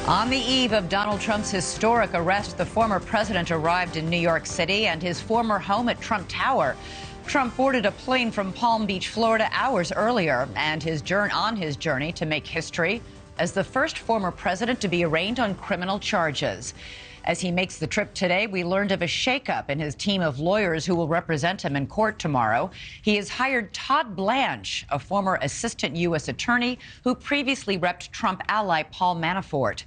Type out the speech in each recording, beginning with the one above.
On the eve of Donald Trump's historic arrest, the former president arrived in New York City and his former home at Trump Tower. Trump boarded a plane from Palm Beach, Florida, hours earlier, and on his journey to make history as the first former president to be arraigned on criminal charges. As he makes the trip today, we learned of a shakeup in his team of lawyers who will represent him in court tomorrow. He has hired Todd Blanche, a former assistant U.S. attorney who previously repped Trump ally Paul Manafort.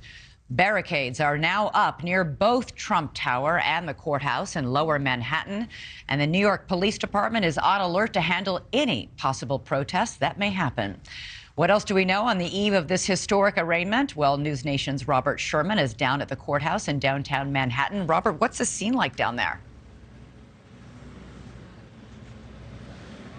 Barricades are now up near both Trump Tower and the courthouse in Lower Manhattan, and the New York Police Department is on alert to handle any possible protests that may happen. What else do we know on the eve of this historic arraignment? Well, NewsNation's Robert Sherman is down at the courthouse in downtown Manhattan. Robert, what's the scene like down there?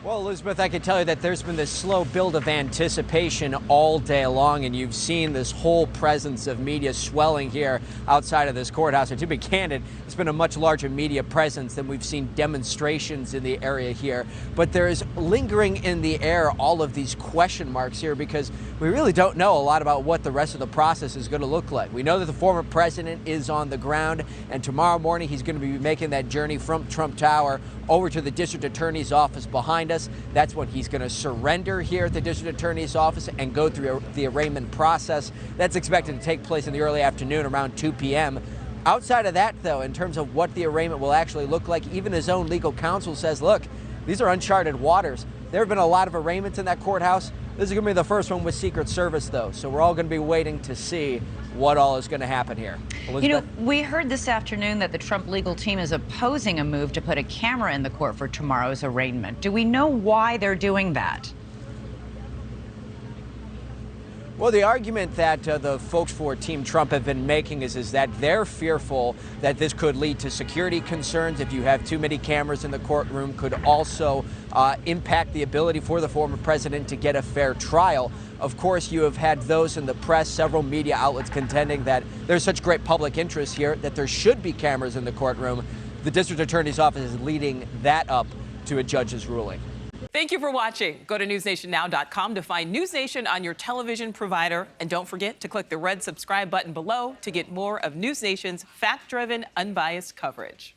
Well, Elizabeth, I can tell you that there's been this slow build of anticipation all day long, and you've seen this whole presence of media swelling here outside of this courthouse. And to be candid, it's been a much larger media presence than we've seen demonstrations in the area here. But there is lingering in the air all of these question marks here because we really don't know a lot about what the rest of the process is going to look like. We know that the former president is on the ground, and tomorrow morning he's going to be making that journey from Trump Tower over to the district attorney's office behind us. That's when he's going to surrender here at the district attorney's office and go through the arraignment process. That's expected to take place in the early afternoon around 2 p.m. Outside of that, though, in terms of what the arraignment will actually look like, even his own legal counsel says, look, these are uncharted waters. There have been a lot of arraignments in that courthouse. This is going to be the first one with Secret Service, though, so we're all going to be waiting to see what all is going to happen here. Elizabeth? You know, we heard this afternoon that the Trump legal team is opposing a move to put a camera in the court for tomorrow's arraignment. Do we know why they're doing that? Well, the argument that the folks for Team Trump have been making is that they're fearful that this could lead to security concerns. If you have too many cameras in the courtroom, could also impact the ability for the former president to get a fair trial. Of course, you have had those in the press, several media outlets contending that there's such great public interest here that there should be cameras in the courtroom. The district attorney's office is leading that up to a judge's ruling. Thank you for watching. Go to newsnationnow.com to find NewsNation on your television provider. And don't forget to click the red subscribe button below to get more of NewsNation's fact-driven, unbiased coverage.